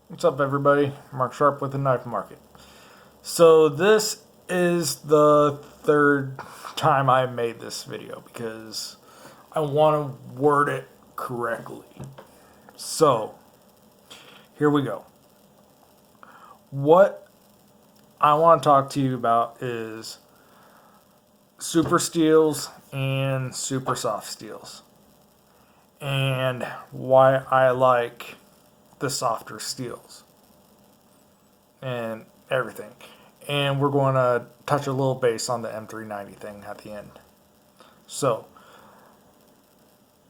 What's up, everybody? Mark Sharp with the Knife Market. So, this is the third time I made this video because I want to word it correctly. So, here we go. What I want to talk to you about is super steels and super soft steels, and why I like the softer steels and everything. And we're going to touch a little base on the M390 thing at the end. So,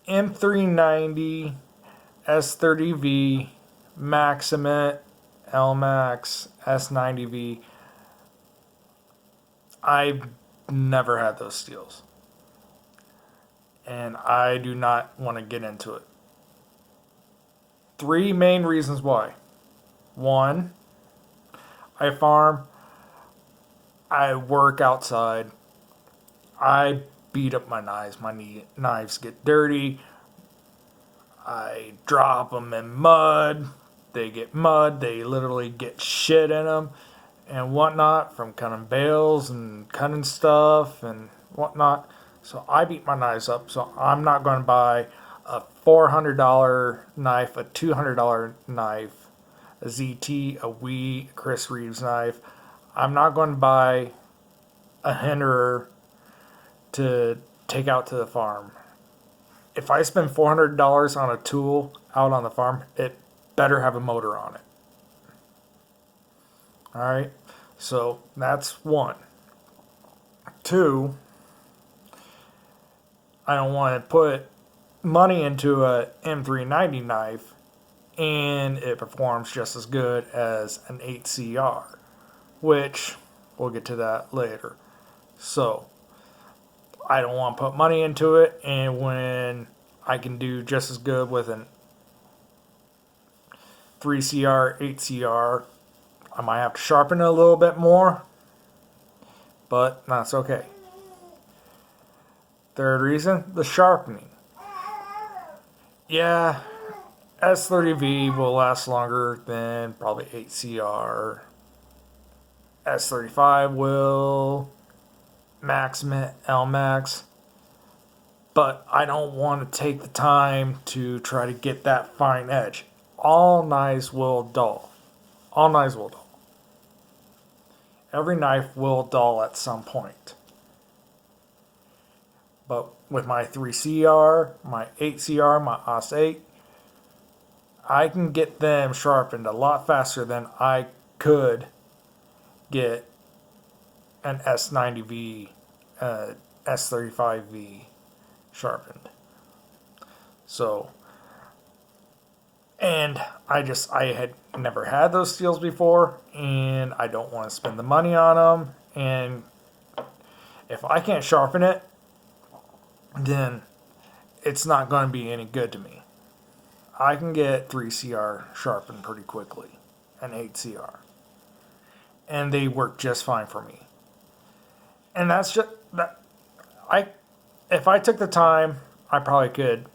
M390, S30V, Maximate, LMAX, S90V. I've never had those steels. And I do not want to get into it. Three main reasons why. One, I farm, I work outside, I beat up my knives. My knives get dirty. I drop them in mud. They get mud. They literally get shit in them and whatnot from cutting bales and cutting stuff and whatnot. So I beat my knives up. So I'm not going to buy a $400 knife, a $200 knife, a ZT, a WE, Chris Reeves knife. I'm not going to buy a Hinderer to take out to the farm. If I spend $400 on a tool out on the farm, it better have a motor on it. Alright, so that's one. Two, I don't want to put money into a M390 knife and it performs just as good as an 8CR, which we'll get to that later. So, I don't want to put money into it, and when I can do just as good with an 3CR, 8CR, I might have to sharpen it a little bit more, but that's okay. Third reason, the sharpening. Yeah, S30V will last longer than probably 8CR. S35 will, Maximate, LMAX. But I don't want to take the time to try to get that fine edge. All knives will dull. All knives will dull. Every knife will dull at some point. But with my 3CR, my 8CR, my AS8, I can get them sharpened a lot faster than I could get an S90V, S35V sharpened. So, and I had never had those steels before, and I don't want to spend the money on them. And if I can't sharpen it, then it's not going to be any good to me. I can get 3CR sharpened pretty quickly, and 8CR, and they work just fine for me. And that's just that. If I took the time, I probably could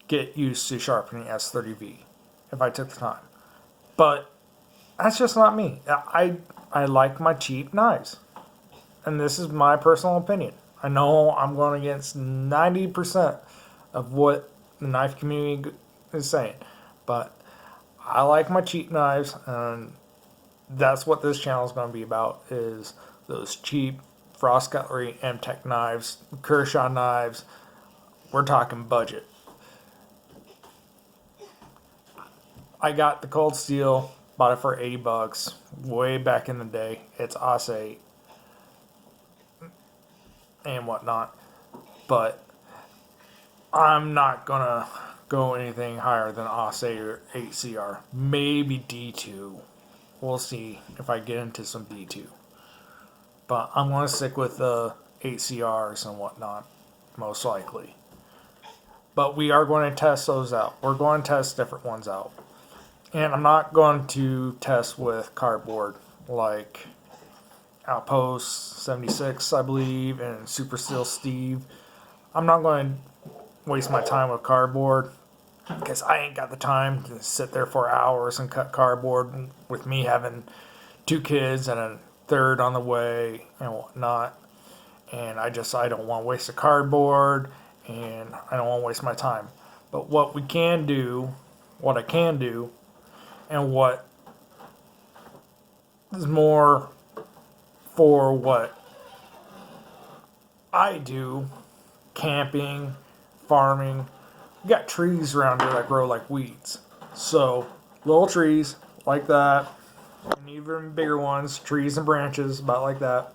get used to sharpening S30V if I took the time. But that's just not me. I like my cheap knives. And this is my personal opinion. I know I'm going against 90% of what the knife community is saying. But I like my cheap knives, and that's what this channel is going to be about, is those cheap Frost Cutlery, M-Tech knives, Kershaw knives. We're talking budget. I got the Cold Steel, bought it for $80 way back in the day. It's AS8 and whatnot. But I'm not going to go anything higher than AS8 or 8CR. Maybe D2. We'll see if I get into some D2. But I'm going to stick with the 8CRs and whatnot, most likely. But we are going to test those out. We're going to test different ones out. And I'm not going to test with cardboard like Outpost 76, I believe, and Super Steel Steve. I'm not going to waste my time with cardboard. because I ain't got the time to sit there for hours and cut cardboard with me having 2 kids and a third on the way and whatnot. And I don't want to waste the cardboard, and I don't want to waste my time. But what we can do, what I can do, and what is more for what I do, camping, farming. We got trees around here that grow like weeds. So little trees like that, and even bigger ones, trees and branches about like that.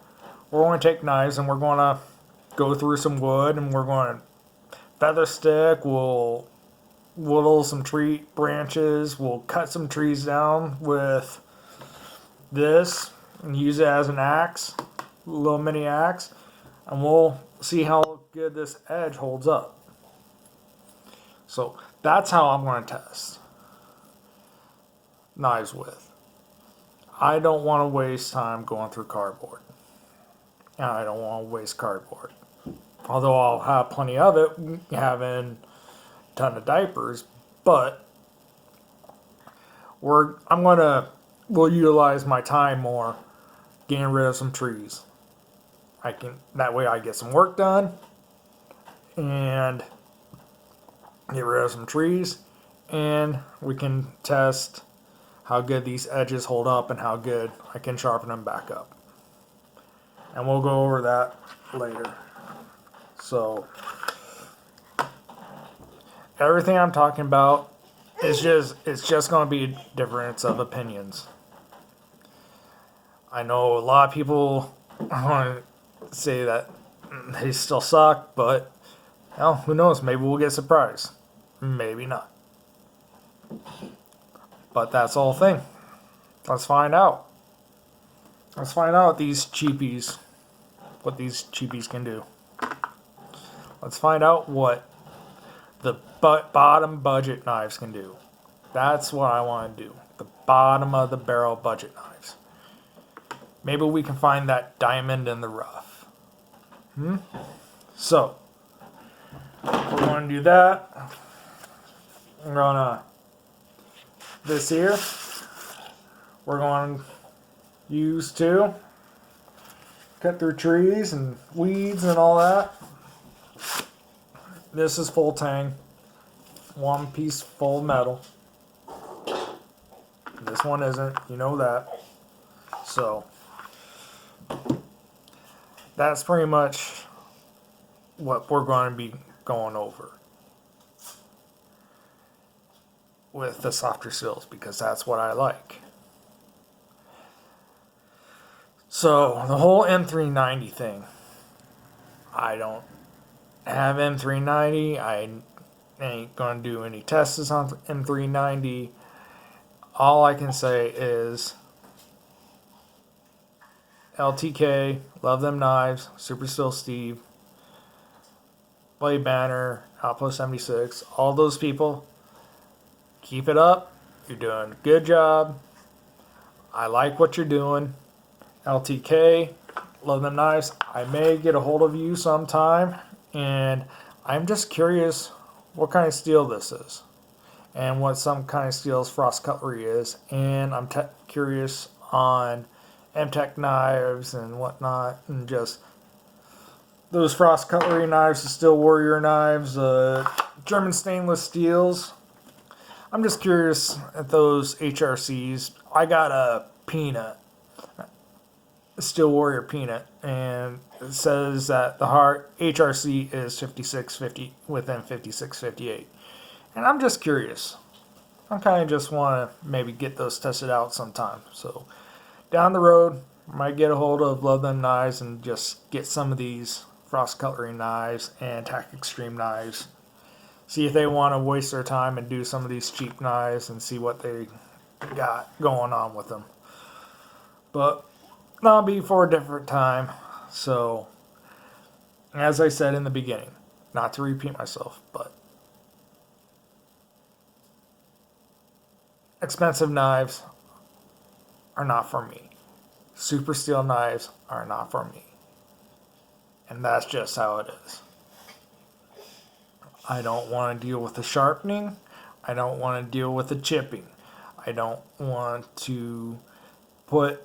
We're going to take knives and we're going to go through some wood and we're going to feather stick. We'll whittle some tree branches. We'll cut some trees down with this and use it as an axe, a little mini axe, and we'll see how good this edge holds up. So that's how I'm going to test knives with. I don't want to waste time going through cardboard. And I don't want to waste cardboard. Although I'll have plenty of it, having a ton of diapers, but we'll utilize my time more getting rid of some trees. That way I get some work done and get rid of some trees, and we can test how good these edges hold up and how good I can sharpen them back up. And we'll go over that later. So everything I'm talking about it's just going to be a difference of opinions. I know a lot of people want to say that they still suck, but well, who knows? Maybe we'll get surprised. Maybe not. But that's the whole thing. Let's find out. Let's find out what these cheapies can do. Let's find out what the bottom budget knives can do. That's what I want to do. The bottom of the barrel budget knives. Maybe we can find that diamond in the rough. So, we're going to do that. We're going to, this here, we're going to use to cut through trees and weeds and all that. This is full tang, one piece full of metal. This one isn't, you know that. So, that's pretty much what we're going to be going over with the softer seals, because that's what I like. So, the whole M390 thing, I don't have M390. I ain't going to do any tests on M390. All I can say is LTK, love them knives, Super Steel Steve, Blade Banner, Outpost 76, all those people, keep it up. You're doing a good job. I like what you're doing. LTK, love them knives. I may get a hold of you sometime, and I'm just curious what kind of steel this is and what some kind of steel's frost cutlery is, and I'm curious on M-Tech knives and whatnot, and just those frost cutlery knives, the Steel Warrior knives, German stainless steels. I'm just curious at those HRCs. I got a peanut, a Steel Warrior peanut, and it says that the HRC is 5650 within 5658. And I'm just curious. I kind of just want to maybe get those tested out sometime. So down the road, I might get a hold of Love Them Knives and just get some of these Frost Cutlery knives and Tack Extreme knives. See if they want to waste their time and do some of these cheap knives and see what they got going on with them. But that'll be for a different time. So, as I said in the beginning, not to repeat myself, but expensive knives are not for me. Super steel knives are not for me. And that's just how it is. I don't want to deal with the sharpening. I don't want to deal with the chipping. I don't want to put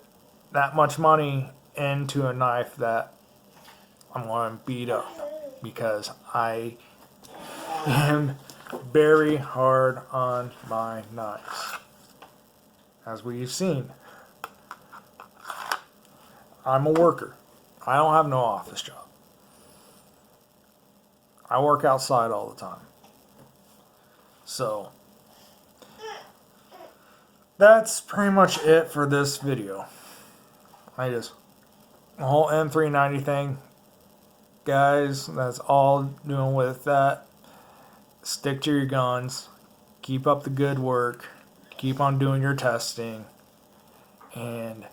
that much money into a knife that I'm going to beat up, because I am very hard on my knives. As we've seen, I'm a worker. I don't have no office job. I work outside all the time. So that's pretty much it for this video. The whole M390 thing, guys, that's all doing with that. Stick to your guns. Keep up the good work. Keep on doing your testing. And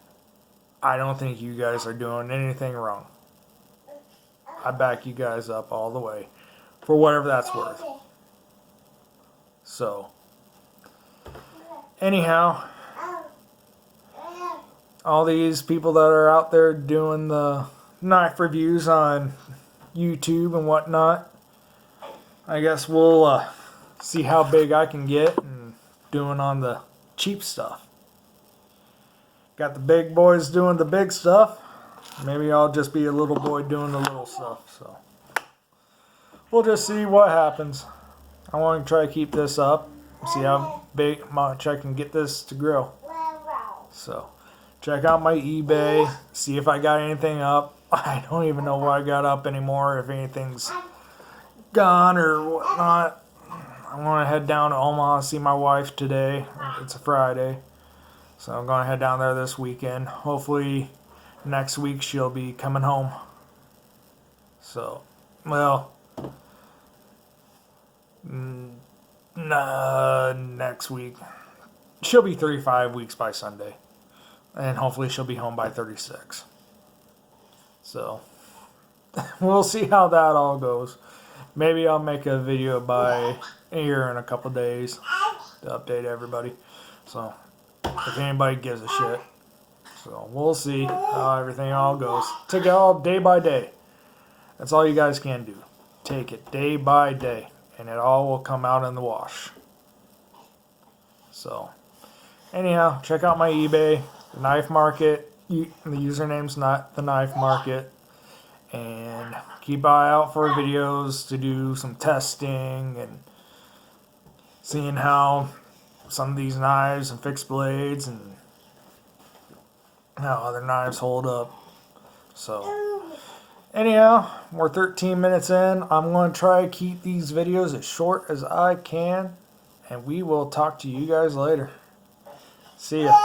I don't think you guys are doing anything wrong. I back you guys up all the way for whatever that's worth. So, anyhow, all these people that are out there doing the knife reviews on YouTube and whatnot, I guess we'll see how big I can get and doing on the cheap stuff. Got the big boys doing the big stuff. Maybe I'll just be a little boy doing the little stuff. So we'll just see what happens. I want to try to keep this up, see how much I can get this to grow. So check out my eBay, see if I got anything up. I don't even know what I got up anymore, if anything's gone or whatnot. I want to head down to Omaha to see my wife today. It's a Friday. So I'm going to head down there this weekend. Hopefully next week she'll be coming home. So, well, next week. She'll be 35 weeks by Sunday. And hopefully she'll be home by 36. So, we'll see how that all goes. Maybe I'll make a video by here in a couple days to update everybody. So, if anybody gives a shit. So, we'll see how everything all goes. Take it all day by day. That's all you guys can do. Take it day by day. And it all will come out in the wash. So, anyhow, check out my eBay, the Knife Market. The username's not the Knife Market. And keep an eye out for videos to do some testing and seeing how some of these knives and fixed blades and how other knives hold up. So, anyhow, we're 13 minutes in. I'm going to try to keep these videos as short as I can. And we will talk to you guys later. See ya.